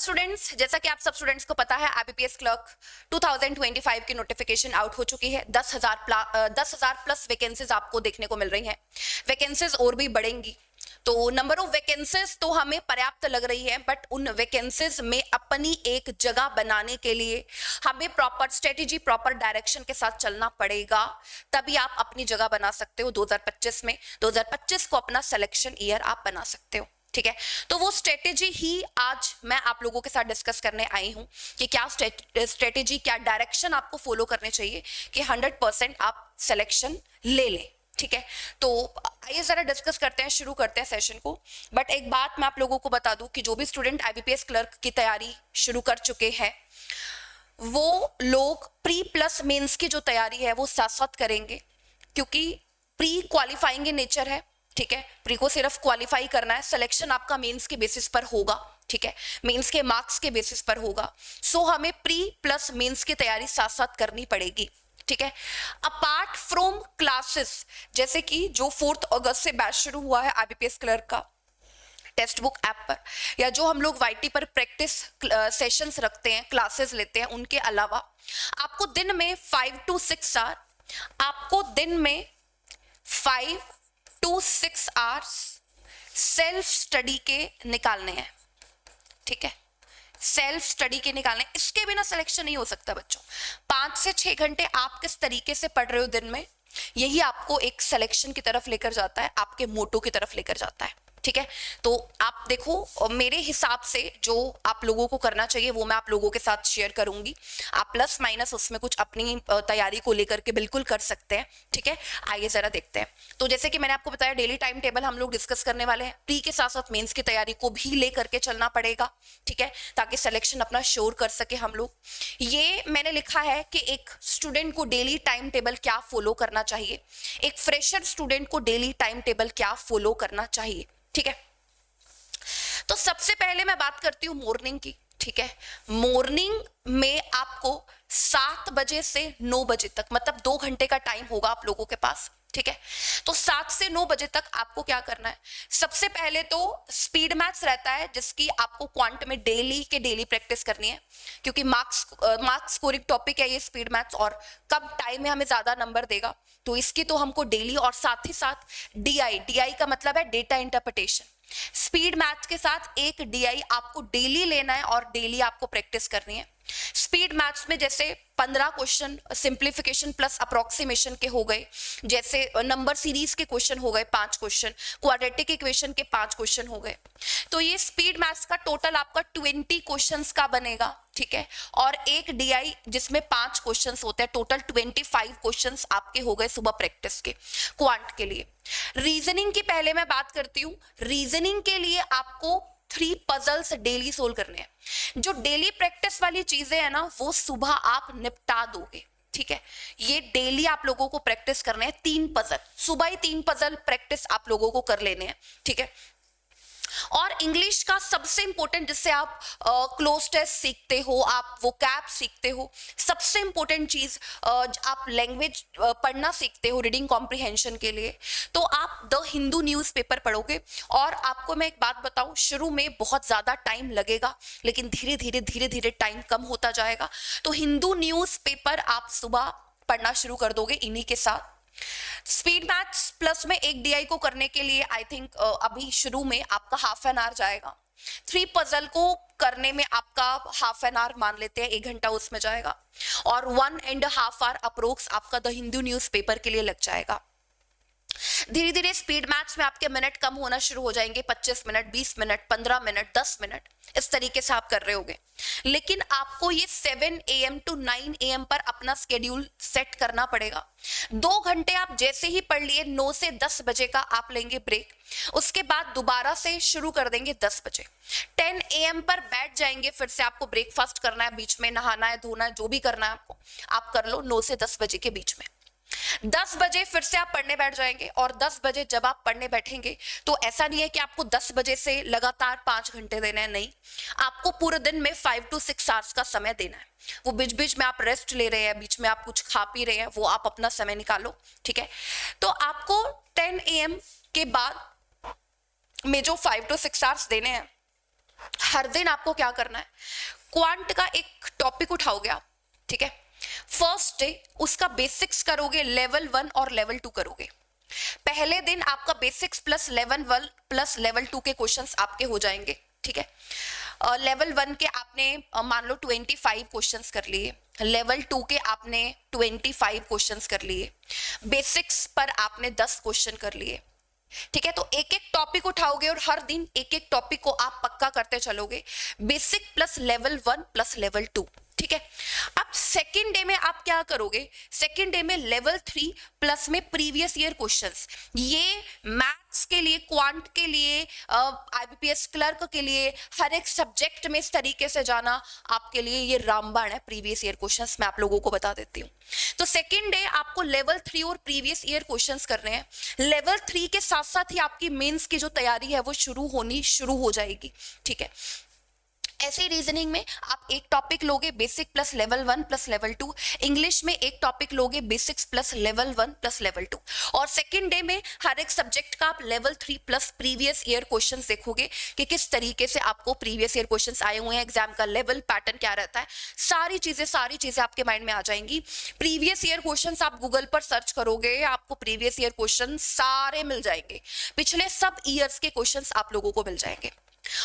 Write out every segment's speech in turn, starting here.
Students, जैसा कि आप सब स्टूडेंट्स को पता है, आईबीपीएस क्लर्क 2025 की नोटिफिकेशन आउट हो चुकी है। 10,000 प्लस वैकेंसीज आपको देखने को मिल रही हैं। वैकेंसीज और भी बढ़ेंगी, तो नंबर ऑफ वैकेंसीज तो हमें पर्याप्त लग रही है, बट उन वैकेंसीज में अपनी एक जगह बनाने के लिए हमें प्रॉपर स्ट्रेटेजी, प्रॉपर डायरेक्शन के साथ चलना पड़ेगा, तभी आप अपनी जगह बना सकते हो। 2025 में 2025 को अपना सिलेक्शन ईयर आप बना सकते हो। ठीक है, तो वो स्ट्रेटेजी ही आज मैं आप लोगों के साथ डिस्कस करने आई हूं कि क्या स्ट्रेटेजी, क्या डायरेक्शन आपको फॉलो करने चाहिए कि 100% आप सिलेक्शन ले लें। ठीक है, तो आइए जरा डिस्कस करते हैं, शुरू करते हैं सेशन को। बट एक बात मैं आप लोगों को बता दूं कि जो भी स्टूडेंट आईबीपीएस क्लर्क की तैयारी शुरू कर चुके हैं, वो लोग प्री प्लस मेंस की जो तैयारी है वो साथ साथ करेंगे, क्योंकि प्री क्वालिफाइंग इन नेचर है। ठीक है, प्री को सिर्फ क्वालिफाई करना है, सिलेक्शन आपका मेंस के बेसिस पर होगा। ठीक है, मेंस के मार्क्स के बेसिस पर होगा। सो हमें प्री प्लस मेंस की तैयारी साथ साथ करनी पड़ेगी। ठीक है, अपार्ट फ्रॉम क्लासेस, जैसे कि जो 4 अगस्त से बैच शुरू हुआ है आईबीपीएस क्लर्क का टेक्स्ट बुक ऐप पर, या जो हम लोग वाईटी पर प्रैक्टिस सेशंस रखते हैं, क्लासेस लेते हैं, उनके अलावा आपको दिन में 5 to 6 आवर, आपको दिन में 5 to 6 आवर्स सेल्फ स्टडी के निकालने हैं। ठीक है, सेल्फ स्टडी के निकालने, इसके बिना सिलेक्शन नहीं हो सकता बच्चों। 5 से 6 घंटे आप किस तरीके से पढ़ रहे हो दिन में, यही आपको एक सिलेक्शन की तरफ लेकर जाता है, आपके मोटो की तरफ लेकर जाता है। ठीक है, तो आप देखो, मेरे हिसाब से जो आप लोगों को करना चाहिए वो मैं आप लोगों के साथ शेयर करूंगी। आप प्लस माइनस उसमें कुछ अपनी तैयारी को लेकर के बिल्कुल कर सकते हैं। ठीक है, आइए जरा देखते हैं। तो जैसे कि मैंने आपको बताया, डेली टाइम टेबल हम लोग डिस्कस करने वाले हैं। प्री के साथ साथ मेंस की तैयारी को भी लेकर के चलना पड़ेगा। ठीक है, ताकि सिलेक्शन अपना श्योर कर सके हम लोग। ये मैंने लिखा है कि एक स्टूडेंट को डेली टाइम टेबल क्या फॉलो करना चाहिए, एक फ्रेशर स्टूडेंट को डेली टाइम टेबल क्या फॉलो करना चाहिए। ठीक है, तो सबसे पहले मैं बात करती हूं मॉर्निंग की। ठीक है, मॉर्निंग में आपको 7 बजे से 9 बजे तक, मतलब 2 घंटे का टाइम होगा आप लोगों के पास। ठीक है, तो 7 से 9 बजे तक आपको क्या करना है? सबसे पहले तो स्पीड मैथ्स रहता है, जिसकी आपको क्वांट में डेली प्रैक्टिस करनी है, क्योंकि मार्क्स स्कोरिंग टॉपिक है ये स्पीड मैथ्स, और कब टाइम में हमें ज्यादा नंबर देगा, तो इसकी तो हमको डेली, और साथ ही साथ डीआई का मतलब है डेटा इंटरप्रिटेशन। स्पीड मैथ्स के साथ एक डीआई आपको डेली लेना है और डेली आपको प्रैक्टिस करनी है। स्पीड मैथ्स में जैसे 15 क्वेश्चन सिंप्लीफिकेशन प्लस अप्रोक्सीमेशन के हो गए, जैसे नंबर सीरीज के क्वेश्चन हो गए 5 क्वेश्चन, क्वाड्रेटिक इक्वेशन के 5 क्वेश्चन हो गए। तो ये स्पीड मैथ्स का टोटल आपका 20 क्वेश्चंस का बनेगा। ठीक है, और एक डीआई जिसमें 5 क्वेश्चंस होते हैं, टोटल 25 क्वेश्चंस आपके हो गए सुबह प्रैक्टिस के क्वांट के लिए। रीजनिंग की पहले मैं बात करती हूँ। रीजनिंग के लिए आपको 3 पजल्स डेली सोल्व करने हैं। जो डेली प्रैक्टिस वाली चीजें है ना, वो सुबह आप निपटा दोगे। ठीक है, ये डेली आप लोगों को प्रैक्टिस करने हैं। 3 पजल सुबह ही 3 पजल प्रैक्टिस आप लोगों को कर लेने हैं। ठीक है, और इंग्लिश का सबसे इंपॉर्टेंट, जिससे आप क्लोज टेस्ट सीखते हो, आप वो कैप सीखते हो, सबसे इंपॉर्टेंट चीज आप लैंग्वेज पढ़ना सीखते हो रीडिंग कॉम्प्रिहेंशन के लिए, तो आप द हिंदू न्यूज़पेपर पढ़ोगे। और आपको मैं एक बात बताऊं, शुरू में बहुत ज्यादा टाइम लगेगा, लेकिन धीरे धीरे टाइम कम होता जाएगा। तो हिंदू न्यूज़पेपर आप सुबह पढ़ना शुरू कर दोगे इन्हीं के साथ। स्पीड मैथ्स प्लस में एक डीआई को करने के लिए आई थिंक अभी शुरू में आपका हाफ एन आवर जाएगा। 3 पजल को करने में आपका हाफ एन आवर मान लेते हैं, 1 घंटा उसमें जाएगा, और 1.5 आवर अप्रोक्स आपका द हिंदू न्यूज़पेपर के लिए लग जाएगा। धीरे धीरे स्पीड मैथ्स में आपके मिनट कम होना शुरू हो जाएंगे, 25 मिनट, 20 मिनट, 15 मिनट, 10 मिनट, इस तरीके से आप कर रहे होगे। लेकिन आपको ये 7 AM to 9 AM पर अपना स्केड्यूल सेट करना पड़ेगा। 2 घंटे आप जैसे ही पढ़ लिए, 9 से 10 बजे का आप लेंगे ब्रेक, उसके बाद दोबारा से शुरू कर देंगे 10 बजे। 10 AM पर बैठ जाएंगे, फिर से आपको ब्रेकफास्ट करना है, बीच में नहाना है, धोना है, जो भी करना है आपको आप कर लो 9 से 10 बजे के बीच में। 10 बजे फिर से आप पढ़ने बैठ जाएंगे, और 10 बजे जब आप पढ़ने बैठेंगे तो ऐसा नहीं है कि आपको 10 बजे से लगातार 5 घंटे देना है, नहीं, आपको पूरे दिन में 5 to 6 आवर्स का समय देना है। वो बीच बीच में आप रेस्ट ले रहे हैं, बीच में आप कुछ खा पी रहे हैं, वो आप अपना समय निकालो। ठीक है, तो आपको 10 AM के बाद में जो 5 to 6 आवर्स देने हैं, हर दिन आपको क्या करना है, क्वांट का एक टॉपिक उठाओगे आप, ठीक है, फर्स्ट डे उसका बेसिक्स करोगे, लेवल 1 और लेवल 2 करोगे। पहले दिन आपका basics plus level 1 plus level 2 के क्वेश्चंस आपके हो जाएंगे, ठीक है। लेवल 1 के आपने मान लो 25 क्वेश्चंस कर लिए, लेवल 2 के आपने 25 क्वेश्चंस कर लिए, बेसिक्स पर आपने 10 क्वेश्चन कर लिए, ठीक है। तो एक एक टॉपिक उठाओगे और हर दिन एक एक टॉपिक को आप पक्का करते चलोगे, basic plus level 1 plus level 2, ठीक है। अब सेकेंड डे में आप क्या करोगे, सेकेंड डे में लेवल 3 प्लस में प्रीवियस ईयर क्वेश्चंस। ये मैथ्स के लिए, क्वांट के लिए, आईबीपीएस क्लर्क के लिए, हर एक सब्जेक्ट में इस तरीके से जाना आपके लिए ये रामबाण है। प्रीवियस ईयर क्वेश्चंस मैं आप लोगों को बता देती हूँ। तो सेकेंड डे आपको लेवल 3 और प्रीवियस ईयर क्वेश्चंस करने हैं। लेवल 3 के साथ साथ ही आपकी मेंस की जो तैयारी है वो शुरू हो जाएगी, ठीक है। ऐसे रीजनिंग में आप एक टॉपिक लोगे basic plus level 1 plus level 2, English में एक टॉपिक लोगे basics plus level 1 plus level 2, और सेकंड डे में हर एक सब्जेक्ट का आप level 3 plus previous year questions देखोगे कि किस तरीके से आपको प्रीवियस ईयर क्वेश्चंस आए हुए हैं, एग्जाम का लेवल पैटर्न क्या रहता है, सारी चीजें आपके माइंड में आ जाएंगी। प्रीवियस ईयर क्वेश्चंस आप गूगल पर सर्च करोगे, आपको प्रीवियस ईयर क्वेश्चन सारे मिल जाएंगे, पिछले सब ईयर्स के क्वेश्चंस आप लोगों को मिल जाएंगे।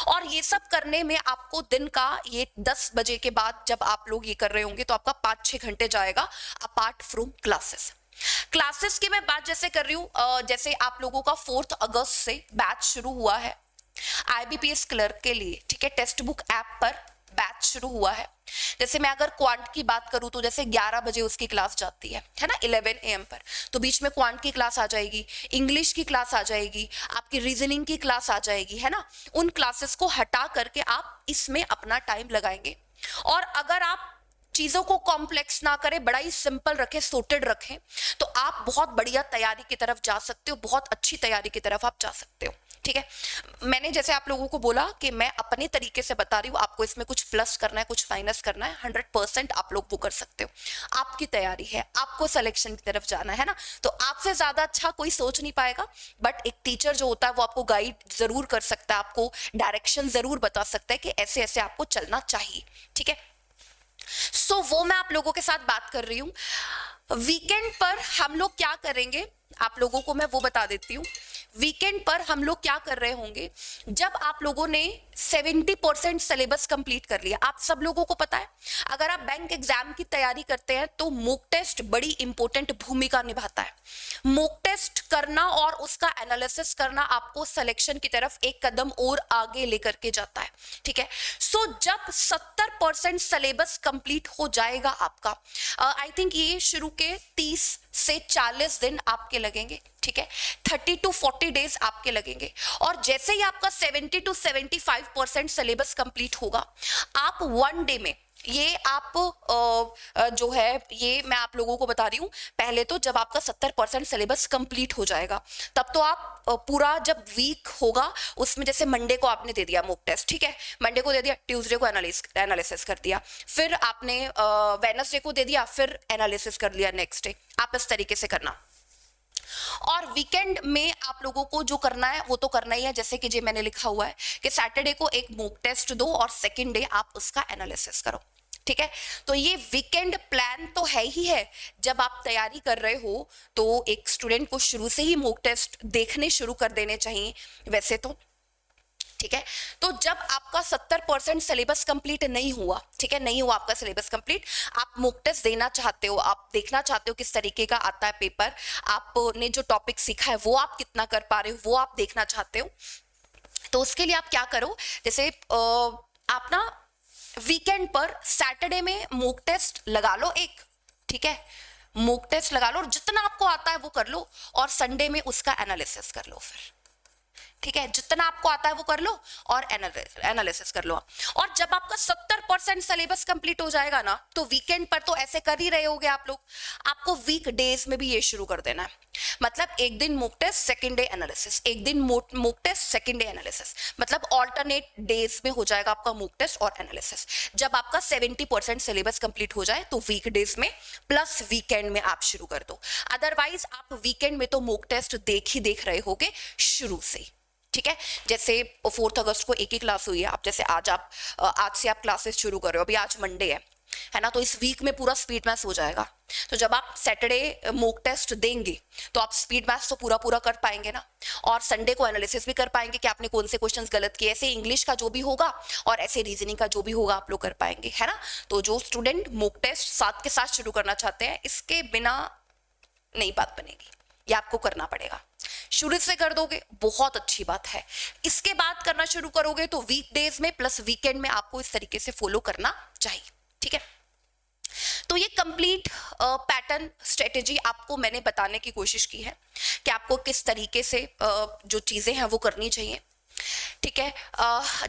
और ये सब करने में आपको दिन का ये 10 बजे के बाद जब आप लोग ये कर रहे होंगे तो आपका 5-6 घंटे जाएगा अपार्ट फ्रॉम क्लासेस की मैं बात जैसे कर रही हूँ, जैसे आप लोगों का 4 अगस्त से बैच शुरू हुआ है आईबीपीएस क्लर्क के लिए, ठीक है। टेक्स्ट बुक ऐप पर बैच शुरू हुआ है। जैसे मैं अगर क्वांट की बात करूं तो जैसे 11 बजे उसकी क्लास जाती है ना, 11 AM पर, तो बीच में क्वांट की क्लास आ जाएगी, इंग्लिश की क्लास आ जाएगी, आपकी रीजनिंग की क्लास आ जाएगी, है ना। उन क्लासेस को हटा करके आप इसमें अपना टाइम लगाएंगे। और अगर आप चीजों को कॉम्प्लेक्स ना करें, बड़ा ही सिंपल रखें, सोर्टेड रखें, तो आप बहुत बढ़िया तैयारी की तरफ जा सकते हो, बहुत अच्छी तैयारी की तरफ आप जा सकते हो, ठीक है। मैंने जैसे आप लोगों को बोला कि मैं अपने तरीके से बता रही हूँ, आपको इसमें कुछ प्लस करना है, कुछ माइनस करना है, 100% आप लोग वो कर सकते हो। आपकी तैयारी है, आपको सिलेक्शन की तरफ जाना है ना, तो आपसे ज्यादा अच्छा कोई सोच नहीं पाएगा। बट एक टीचर जो होता है वो आपको गाइड जरूर कर सकता है, आपको डायरेक्शन जरूर बता सकता है कि ऐसे ऐसे आपको चलना चाहिए, ठीक है। सो वो मैं आप लोगों के साथ बात कर रही हूं। वीकेंड पर हम लोग क्या करेंगे, आप लोगों को मैं वो बता देती हूँ। वीकेंड पर हम लोग क्या कर रहे होंगे, जब आप लोगों ने 70% सिलेबस कंप्लीट कर लिया। आप सब लोगों को पता है, अगर आप बैंक एग्जाम की तैयारी करते हैं तो मॉक टेस्ट बड़ी इंपॉर्टेंट भूमिका निभाता है। मॉक टेस्ट करना और उसका एनालिसिस करना आपको सिलेक्शन की तरफ एक कदम और आगे लेकर के जाता है, ठीक है। सो जब 70% सिलेबस कंप्लीट हो जाएगा आपका, आई थिंक ये शुरू के 30 से 40 दिन आपके लगेंगे, ठीक है। 30 to 40 डेज आपके लगेंगे। और जैसे ही आपका 70 to 75% सिलेबस कंप्लीट होगा, आप 1 डे में ये आप जो है, ये मैं आप लोगों को बता रही हूँ, पहले तो जब आपका 70% सिलेबस कंप्लीट हो जाएगा तब तो आप पूरा, जब वीक होगा उसमें, जैसे मंडे को आपने दे दिया मॉक टेस्ट, ठीक है, मंडे को दे दिया, ट्यूसडे को एनालिसिस कर दिया, फिर आपने वेडनेसडे को दे दिया, फिर एनालिसिस कर लिया नेक्स्ट डे, आप इस तरीके से करना। और वीकेंड में आप लोगों को जो करना है वो तो करना ही है, जैसे कि जो मैंने लिखा हुआ है कि सैटरडे को एक मॉक टेस्ट दो और सेकंड डे आप उसका एनालिसिस करो, ठीक है। तो ये वीकेंड प्लान तो है ही है। जब आप तैयारी कर रहे हो तो एक स्टूडेंट को शुरू से ही मॉक टेस्ट देखने शुरू कर देने चाहिए वैसे तो, ठीक है। तो जब आपका 70% सिलेबस कंप्लीट नहीं हुआ, ठीक है, नहीं हुआ आपका सिलेबस कंप्लीट, आप मॉक टेस्ट देना चाहते हो, आप देखना चाहते हो किस तरीके का आता है पेपर, आपने जो टॉपिक सीखा है वो आप कितना कर पा रहे हो, वो आप देखना चाहते हो, तो उसके लिए आप क्या करो, जैसे आप ना वीकेंड पर सैटरडे में मॉक टेस्ट लगा लो एक, ठीक है, मॉक टेस्ट लगा लो और जितना आपको आता है वो कर लो, और संडे में उसका एनालिसिस कर लो फिर, ठीक है, जितना आपको आता है वो कर लो और एनालिसिस कर लो। और जब आपका 70% सिलेबस कंप्लीट हो जाएगा ना, तो वीकेंड पर तो ऐसे कर ही रहे होगे आप लोग, आपको वीक डेज में भी ये शुरू कर देना है। मतलब एक दिन mock test, second day analysis, एक दिन mock test, second day analysis, मतलब ऑल्टरनेट डेज में हो जाएगा आपका मॉक टेस्ट और एनालिसिस। जब आपका 70% सिलेबस कंप्लीट हो जाए तो वीक डेज में प्लस वीकेंड में आप शुरू कर दो। अदरवाइज आप वीकेंड में तो मॉक टेस्ट देख रहे होगे शुरू से, ठीक है। जैसे 4 अगस्त को एक ही क्लास हुई है, आप जैसे आज से आप क्लासेस शुरू कर रहे हो, अभी आज मंडे है ना, तो इस वीक में पूरा स्पीड मैथ्स हो जाएगा। तो जब आप सैटरडे मॉक टेस्ट देंगे तो आप स्पीड मैथ्स तो पूरा कर पाएंगे ना, और संडे को एनालिसिस भी कर पाएंगे कि आपने कौन से क्वेश्चंस गलत किए। ऐसे इंग्लिश का जो भी होगा और ऐसे रीजनिंग का जो भी होगा आप लोग कर पाएंगे, है ना। तो जो स्टूडेंट मॉक टेस्ट साथ के साथ शुरू करना चाहते हैं, इसके बिना नई बात बनेगी, ये आपको करना पड़ेगा। शुरू से कर दोगे बहुत अच्छी बात है, इसके बाद करना शुरू करोगे तो वीकडेज में प्लस वीकेंड में आपको इस तरीके से फॉलो करना चाहिए, ठीक है। तो ये कंप्लीट पैटर्न स्ट्रेटेजी आपको मैंने बताने की कोशिश की है कि आपको किस तरीके से जो चीजें हैं वो करनी चाहिए, ठीक है।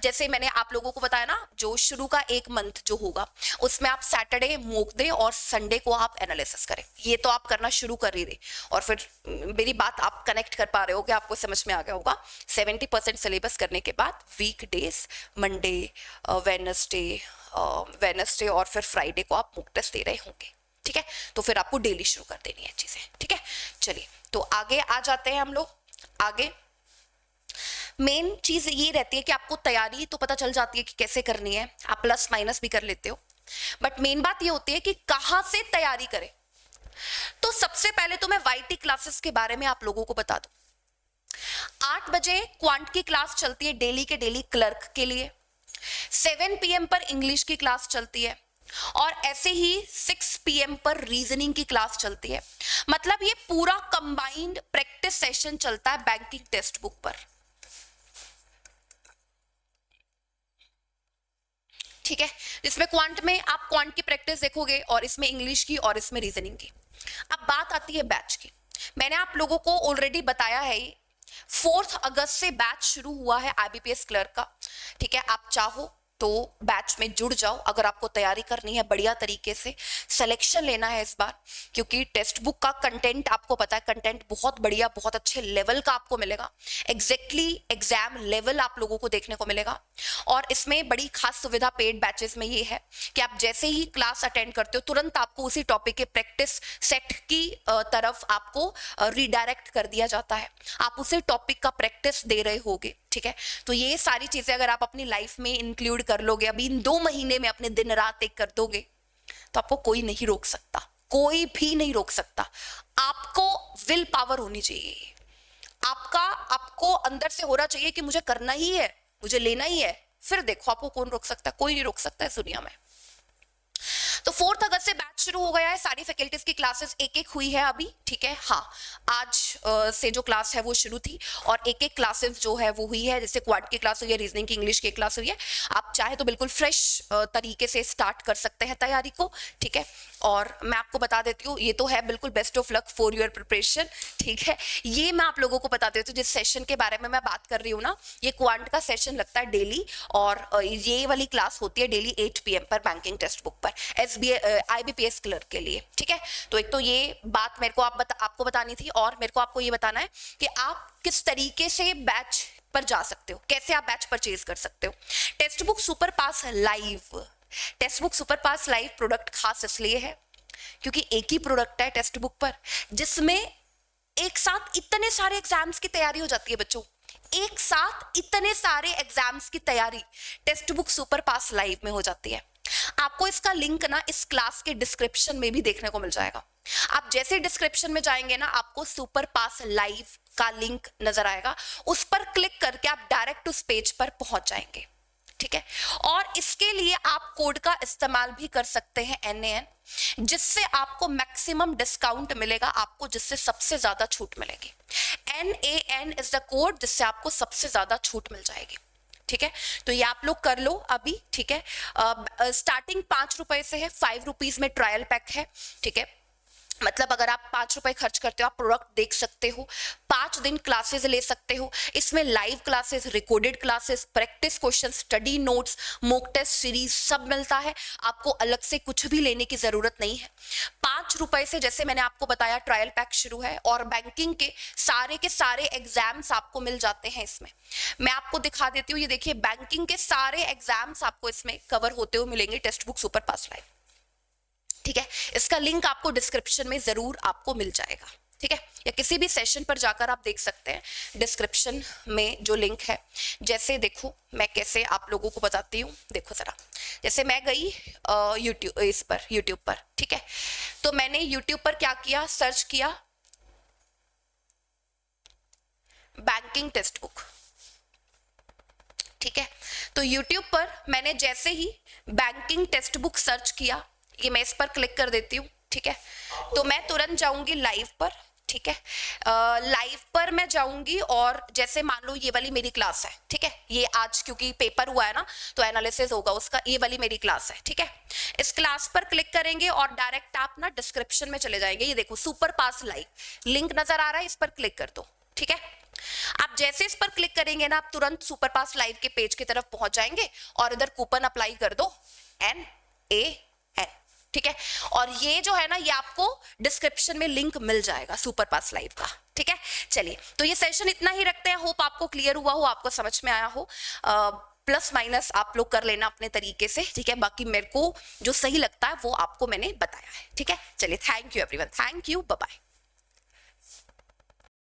जैसे मैंने आप लोगों को बताया ना, जो शुरू का एक मंथ जो होगा उसमें आप सैटरडे मॉक दें और संडे को आप एनालिसिस करें, ये तो आप करना शुरू कर ही दे। और फिर मेरी बात आप कनेक्ट कर पा रहे हो कि आपको समझ में आ गया होगा। 70% सिलेबस करने के बाद वीक डेज मंडे, वेडनेसडे और फिर फ्राइडे को आप मॉक टेस्ट दे रहे होंगे, ठीक है। तो फिर आपको डेली शुरू कर देनी है चीजें, ठीक है। चलिए तो आगे आ जाते हैं हम लोग। आगे मेन चीज ये रहती है कि आपको तैयारी तो पता चल जाती है कि कैसे करनी है, आप प्लस माइनस भी कर लेते हो, बट मेन बात ये होती है कि कहां से तैयारी करें। तो सबसे पहले तो मैं वाईटी क्लासेस के बारे में आप लोगों को बता दूं। 8 बजे क्वांट की क्लास चलती है डेली के डेली क्लर्क के लिए, 7 PM पर इंग्लिश की क्लास चलती है, और ऐसे ही 6 PM पर रीजनिंग की क्लास चलती है। मतलब ये पूरा कंबाइंड प्रैक्टिस सेशन चलता है बैंकिंग टेक्स्ट बुक पर, ठीक है। जिसमें क्वांट में आप क्वांट की प्रैक्टिस देखोगे और इसमें इंग्लिश की और इसमें रीजनिंग की। अब बात आती है बैच की। मैंने आप लोगों को ऑलरेडी बताया है 4 अगस्त से बैच शुरू हुआ है IBPS क्लर्क का, ठीक है। आप चाहो तो बैच में जुड़ जाओ अगर आपको तैयारी करनी है बढ़िया तरीके से, सिलेक्शन लेना है इस बार, क्योंकि टेक्स्ट बुक का कंटेंट आपको पता है, कंटेंट बहुत बढ़िया बहुत अच्छे लेवल का आपको मिलेगा, एग्जैक्टली एग्जाम लेवल आप लोगों को देखने को मिलेगा। और इसमें बड़ी खास सुविधा पेड बैचेस में ये है कि आप जैसे ही क्लास अटेंड करते हो तुरंत आपको उसी टॉपिक के प्रैक्टिस सेट की तरफ आपको रिडायरेक्ट कर दिया जाता है, आप उसी टॉपिक का प्रैक्टिस दे रहे होगे, ठीक है। तो ये सारी चीजें अगर आप अपनी लाइफ में इंक्लूड कर लोगे, अभी इन 2 महीने में अपने दिन रात एक कर दोगे, तो आपको कोई नहीं रोक सकता, कोई भी नहीं रोक सकता। आपको विल पावर होनी चाहिए, आपको अंदर से होना चाहिए कि मुझे करना ही है, मुझे लेना ही है, फिर देखो आपको कौन रोक सकता है, कोई नहीं रोक सकता है दुनिया में। तो 4 अगस्त से बैच शुरू हो गया है, सारी फैकल्टीज की क्लासेस एक हुई है अभी, ठीक है। हाँ, आज से जो क्लास है वो शुरू थी और एक क्लासेस जो है वो हुई है, जैसे क्वाड की क्लास हुई है, रीजनिंग की, इंग्लिश की क्लास हुई है। आप चाहे तो बिल्कुल फ्रेश तरीके से स्टार्ट कर सकते हैं तैयारी को, ठीक है। और मैं आपको बता देती हूँ, ये तो है बिल्कुल best of luck for your preparation, ठीक है। ये मैं आप लोगों को बता देती हूँ, जिस सेशन के बारे में मैं बात कर रही हूँ ना, ये क्वांट का सेशन लगता है डेली, और ये वाली क्लास होती है डेली 8 PM पर बैंकिंग टेक्स्ट बुक पर IBPS क्लर्क के लिए, ठीक है। तो एक तो ये बात मेरे को आपको बतानी थी, और मेरे को आपको ये बताना है कि आप किस तरीके से बैच पर जा सकते हो, कैसे आप बैच परचेज कर सकते हो। टेक्स्ट बुक सुपर पास लाइव, टेक्स्ट बुक सुपर पास लाइव प्रोडक्ट खास इसलिए है क्योंकि एक ही प्रोडक्ट है टेक्स्ट बुक पर जिसमें एक साथ इतने सारे एग्जाम्स की तैयारी हो जाती है बच्चों, एक साथ इतने सारे एग्जाम्स की तैयारी टेक्स्ट बुक सुपर पास लाइव में हो जाती है। आपको इसका लिंक ना इस क्लास के डिस्क्रिप्शन में भी देखने को मिल जाएगा। आप जैसे डिस्क्रिप्शन में जाएंगे ना, आपको सुपर पास लाइव का लिंक नजर आएगा, उस पर क्लिक करके आप डायरेक्ट उस पेज पर पहुंच जाएंगे, ठीक है। और इसके लिए आप कोड का इस्तेमाल भी कर सकते हैं NAN, जिससे आपको मैक्सिमम डिस्काउंट मिलेगा, आपको जिससे सबसे ज्यादा छूट मिलेगी। NAN इज द कोड जिससे आपको सबसे ज्यादा छूट मिल जाएगी, ठीक है। तो ये आप लोग कर लो अभी, ठीक है। स्टार्टिंग 5 रुपए से है, 5 रुपीज में ट्रायल पैक है, ठीक है। मतलब अगर आप 5 रुपए खर्च करते हो, आप प्रोडक्ट देख सकते हो, 5 दिन क्लासेस ले सकते हो। इसमें live classes, recorded classes, practice question, study notes, mock test series सब मिलता है, आपको अलग से कुछ भी लेने की जरूरत नहीं है। 5 रुपए से, जैसे मैंने आपको बताया, ट्रायल पैक शुरू है, और बैंकिंग के सारे एग्जाम्स आपको मिल जाते हैं इसमें। मैं आपको दिखा देती हूँ, ये देखिए, बैंकिंग के सारे एग्जाम्स आपको इसमें कवर होते हुए मिलेंगे टेक्स्ट बुक सुपर पास लाइव, ठीक है। इसका लिंक आपको डिस्क्रिप्शन में जरूर आपको मिल जाएगा, ठीक है, या किसी भी सेशन पर जाकर आप देख सकते हैं, डिस्क्रिप्शन में जो लिंक है। जैसे देखो मैं कैसे आप लोगों को बताती हूँ, देखो जरा, जैसे मैं गई यूट्यूब पर, ठीक है, तो मैंने यूट्यूब पर क्या किया, सर्च किया बैंकिंग टेक्स्ट बुक, ठीक है। तो यूट्यूब पर मैंने जैसे ही बैंकिंग टेक्स्ट बुक सर्च किया, ये मैं इस पर क्लिक कर देती हूँ, ठीक है, तो मैं तुरंत जाऊंगी लाइव पर, ठीक है। लाइव पर मैं जाऊंगी और जैसे मान लो ये वाली मेरी क्लास है, ठीक है, ये आज क्योंकि पेपर हुआ है ना तो एनालिसिस होगा उसका, ये वाली मेरी क्लास है, ठीक है। इस क्लास पर क्लिक करेंगे और डायरेक्ट आप ना डिस्क्रिप्शन में चले जाएंगे, ये देखो सुपर पास लाइव लिंक नजर आ रहा है, इस पर क्लिक कर दो, ठीक है। आप जैसे इस पर क्लिक करेंगे ना, आप तुरंत सुपर पास लाइव के पेज की तरफ पहुंच जाएंगे और इधर कूपन अप्लाई कर दो NAN, ठीक है। और ये जो है ना, ये आपको डिस्क्रिप्शन में लिंक मिल जाएगा सुपर पास लाइव का, ठीक है। चलिए, तो ये सेशन इतना ही रखते हैं, होप आपको क्लियर हुआ हो, आपको समझ में आया हो। प्लस माइनस आप लोग कर लेना अपने तरीके से, ठीक है, बाकी मेरे को जो सही लगता है वो आपको मैंने बताया है, ठीक है। चलिए, thank you everyone, thank you, bye bye.